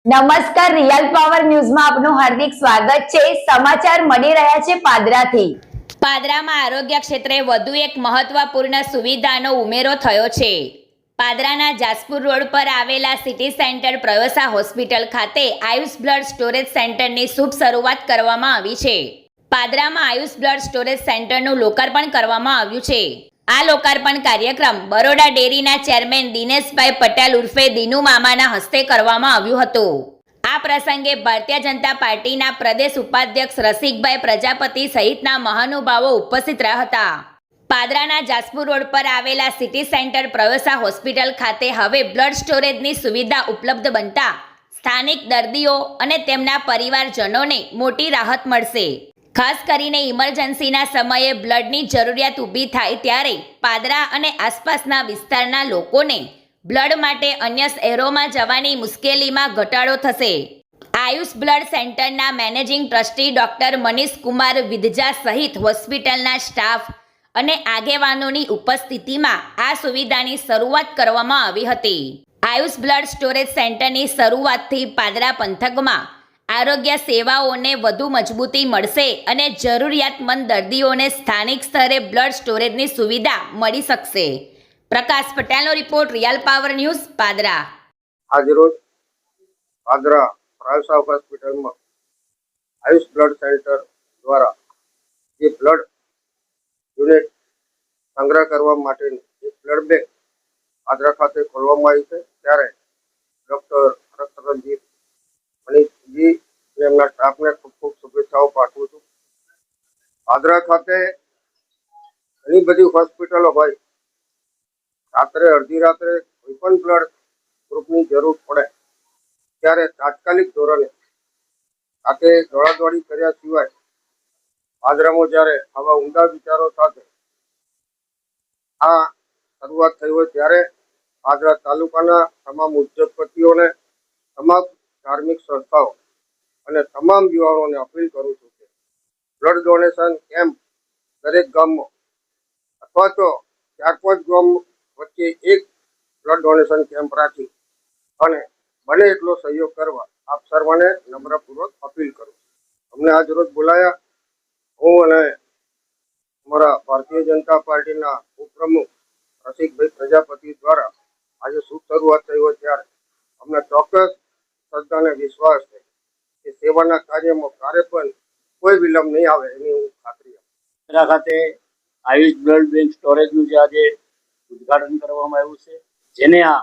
નમસ્કાર, real power ન્યૂઝમાં આપનું હાર્દિક સ્વાગત છે। સમાચાર મળી રહ્યા છે પાદરાથી। પાદરામાં આરોગ્ય ક્ષેત્રે વધુ એક મહત્વપૂર્ણ સુવિધાનો ઉમેરો થયો છે। પાદરાના જાસપુર રોડ પર આવેલા સિટી સેન્ટર પ્રયોસા હોસ્પિટલ ખાતે આયુષ બ્લડ સ્ટોરેજ સેન્ટરની શુભ શરૂઆત કરવામાં આવી છે। પાદરામાં આયુષ બ્લડ સ્ટોરેજ સેન્ટરનું લોકાર્પણ કરવામાં આવ્યું છે। આ લોકાર્પણ કાર્યક્રમ બરોડા ડેરીના ચેરમેન દિનેશભાઈ પટેલ ઉર્ફે દિનુ મામાના હસ્તે કરવામાં આવ્યું હતું। આ પ્રસંગે ભારતીય જનતા પાર્ટીના પ્રદેશ ઉપાધ્યક્ષ રસિકભાઈ પ્રજાપતિ સહિતના મહાનુભાવો ઉપસ્થિત રહ્યા હતા। પાદરાના જાસપુર રોડ પર આવેલા સિટી સેન્ટર પ્રયોસા હોસ્પિટલ ખાતે હવે બ્લડ સ્ટોરેજની સુવિધા ઉપલબ્ધ બનતા સ્થાનિક દર્દીઓ અને તેમના પરિવારજનોને મોટી રાહત મળશે। ખાસ કરીને ઇમરજન્સીના સમયે બ્લડની જરૂરિયાત ઊભી થાય ત્યારે પાદરા અને આસપાસના વિસ્તારના લોકોને બ્લડ માટે અન્ય શહેરોમાં જવાની મુશ્કેલીમાં ઘટાડો થશે। આયુષ બ્લડ સેન્ટરના managing trustee doctor Manish Kumar Vidhja સહિત હોસ્પિટલના સ્ટાફ અને આગેવાનોની ઉપસ્થિતિમાં આ સુવિધાની શરૂઆત કરવામાં આવી હતી। આયુષ બ્લડ સ્ટોરેજ સેન્ટરની શરૂઆતથી પાદરા પંથકમાં આરોગ્ય સેવાઓને વધુ મજબૂતી મળશે અને જરૂરિયાતમંદ દર્દીઓને સ્થાનિક સ્તરે બ્લડ સ્ટોરેજની સુવિધા મળી શકશે। પ્રકાશ પટેલનો report, real power news, Padra. આજરોજ પાદરા પ્રયોસા હોસ્પિટલમાં આયુષ બ્લડ સેન્ટર દ્વારા જે બ્લડ યુનિટ સંગ્રહ કરવા માટેની એક બ્લડ બેંક પાદરા ખાતે ખોલવામાં આવી છે। ત્યારે ડૉક્ટર હરકરણજી મનીષજી અને એમના સ્ટાફને ખૂબ ખૂબ શુભેચ્છાઓ પાઠવું છું। પાદરા ખાતે ઘણી બધી હોસ્પિટલો હોય, રાત્રે અડધી રાત્રે કોઈ પણ બ્લડ ગ્રુપની જરૂર પડે ત્યારે તાત્કાલિક ધોરણે સાથે દોડાદોડી કર્યા સિવાય પાદરામાં જ્યારે આવા ઉમદા વિચારો સાથે આ શરૂઆત થઈ હોય ત્યારે પાદરા તાલુકાના તમામ ઉદ્યોગપતિઓને, તમામ ધાર્મિક સંસ્થાઓ અને તમામ યુવાનોને અપીલ કરું છું કે બ્લડ ડોનેશન કેમ્પ દરેક ગામમાં અથવા તો 4-5 ગામ વચ્ચે એક બ્લડ ડોનેશન કેમ્પ રાખી અને બને એટલો સહયોગ કરવા આપ સર્વને નમ્રપૂર્વક અપીલ કરું છું। અમને આજ રોજ બોલાયા, હું અને અમારા ભારતીય જનતા પાર્ટીના ઉપપ્રમુખ રસિકભાઈ પ્રજાપતિ દ્વારા આજે શુભ શરૂઆત થઈ હોય ત્યારે અમને ચોક્કસ શ્રદ્ધા અને વિશ્વાસ છે કે સેવાના કાર્યમાં ક્યારે પણ કોઈ વિલંબ નહીં આવે એની હું ખાતરી આપું। ખાતે આયુષ બ્લડ બેંક સ્ટોરેજનું જે આજે ઉદ્ઘાટન કરવામાં આવ્યું છે, જેને આ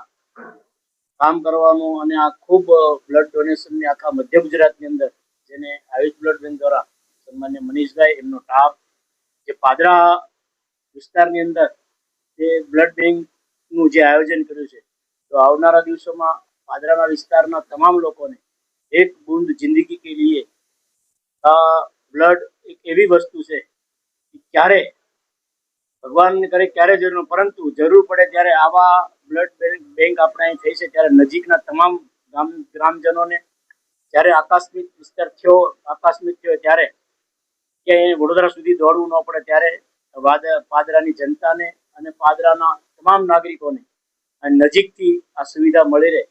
કામ કરવાનું અને આ ખૂબ બ્લડ ડોનેશનની આખા મધ્ય ગુજરાતની અંદર જેને આયુષ બ્લડ બેંક દ્વારા સન્માન્ય મનીષભાઈ, એમનો સ્ટાફ, જે પાદરા વિસ્તારની અંદર જે બ્લડ બેંકનું જે આયોજન કર્યું છે, તો આવનારા દિવસોમાં પાદરાના વિસ્તારના તમામ લોકોને એક બૂંદ જિંદગી કે લીએ બ્લડ એક એવી વસ્તુ છે કે ક્યારે ભગવાન કરે ક્યારે જરૂર, પરંતુ જરૂર પડે ત્યારે આવા બ્લડ બેંક આપણે અહીં થઈ છે ત્યારે નજીકના તમામ ગ્રામજનોને જ્યારે આકસ્મિક થયો ત્યારે ક્યાંય વડોદરા સુધી દોડવું ન પડે ત્યારે પાદરાની જનતાને અને પાદરાના તમામ નાગરિકોને નજીકથી આ સુવિધા મળી રહે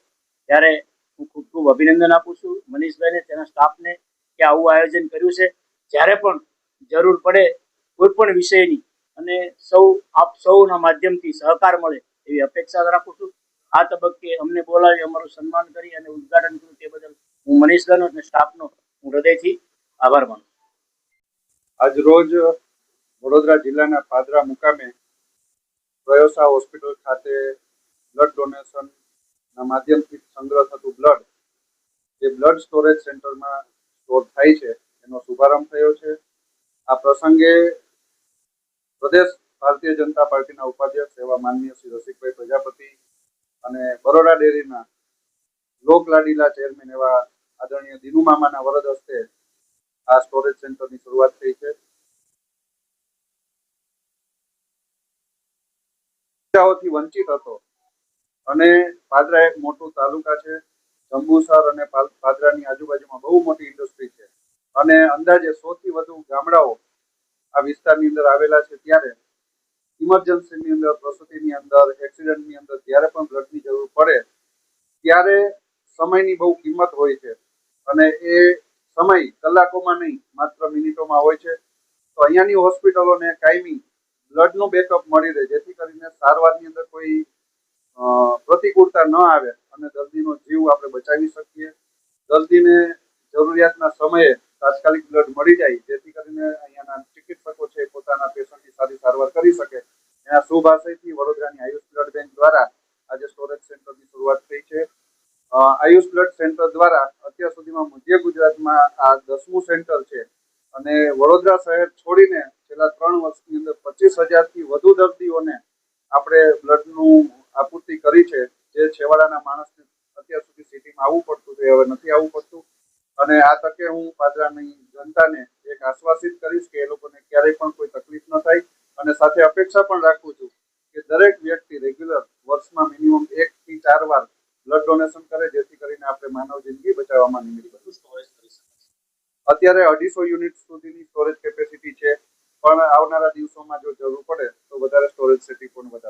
ત્યારે હું ખૂબ ખૂબ અભિનંદન આપું છું મનીષભાઈને, તેના સ્ટાફને કે આવું આયોજન કર્યું છે। જ્યારે પણ જરૂર પડે કોઈ પણ વિષયની અને આપ સૌના માધ્યમથી સહકાર મળે એવી અપેક્ષા રાખું છું। આ તબક્કે અમને બોલાવી અમારું સન્માન કરી અને ઉદ્ઘાટન કર્યું તે બદલ હું મનીષભાઈનો અને સ્ટાફનો હું હૃદયથી આભાર માનું છું। આજ રોજ વડોદરા જિલ્લાના પાદરા મુકામે પ્રયોસા હોસ્પિટલ ખાતે બ્લડ ડોનેશનના માધ્યમથી સંગ્રહ થતું બ્લડ જે બ્લડ સ્ટોરેજ સેન્ટરમાં સ્ટોર થાય છે એનો શુભારંભ થયો છે। આ પ્રસંગે પ્રદેશ ભારતીય જનતા પાર્ટીના ઉપાધ્યક્ષ એવા માનનીય શ્રી રસિકભાઈ પ્રજાપતિ અને બરોડા ડેરીના લોકલાડીલા ચેરમેન એવા આદરણીય દિનુ મામાના વરદ હસ્તે આ સ્ટોરેજ સેન્ટરની શરૂઆત થઈ છે। સુવિધાઓથી વંચિત હતો અને પાદરા એક મોટું તાલુકા છે, જંબુસર અને પાદરાની આજુબાજુમાં બહુ મોટી ઇન્ડસ્ટ્રી છે અને અંદાજે 100 થી વધુ ગામડાઓ આ વિસ્તારની અંદર આવેલા છે। ત્યારે ઇમરજન્સીની અંદર, પ્રસૂતિની અંદર, એક્સિડન્ટની અંદર જ્યારે પણ બ્લડની જરૂર પડે ત્યારે સમયની બહુ કિંમત હોય છે અને એ સમય કલાકોમાં નહીં માત્ર મિનિટોમાં હોય છે. તો અહીંયાની હોસ્પિટલોને કાયમી બ્લડનું બેકઅપ મળી રહે, જેથી કરીને સારવારની અંદર કોઈ પ્રતિકૂળતા ન આવે અને દર્દીનો જીવ આપણે બચાવી શકીએ. દર્દીને જરૂરિયાતના સમયે તાત્કાલિક બ્લડ મળી જાય, જેથી કરીને અહીંયાના ચિકિત્સકો છે પોતાના પેશન્ટની સારી સારવાર કરી શકે. એના શુભ આશયથી વડોદરાની આયુષ બ્લડ બેંક દ્વારા આજે સ્ટોરેજ સેન્ટરની શરૂઆત થઈ છે. આયુષ બ્લડ સેન્ટર દ્વારા અત્યાર સુધીમાં મધ્ય ગુજરાતમાં આ 10મું સેન્ટર છે અને વડોદરા શહેર છોડીને છેલ્લા 3 વર્ષની અંદર 25,000થી વધુ દર્દીઓને આપણે બ્લડનું આપૂર્તિ કરી છે. જે છેવાડાના માણસને અત્યાર સુધી સિટીમાં આવવું પડતું હતું, હવે નથી આવવું પડતું. અને આ તકે હું પાદરાની જનતાને એક આશ્વાસિત કરીશ કે એ લોકોને ક્યારેય પણ કોઈ તકલીફ ન થાય અને સાથે અપેક્ષા પણ રાખું છું કે દરેક વ્યક્તિ રેગ્યુલર વર્ષમાં મિનિમમ 1 થી 4 વાર બ્લડ ડોનેશન કરે, જેથી કરીને આપણે માનવ જિંદગી બચાવવામાં નિમિત્ત બનીએ. સ્ટોરેજ કરી શકાય. અત્યારે 250 યુનિટ સુધીની સ્ટોરેજ કેપેસિટી છે, પણ આવનારા દિવસોમાં જો જરૂર પડે તો વધારે સ્ટોરેજ સિટી પણ વધારે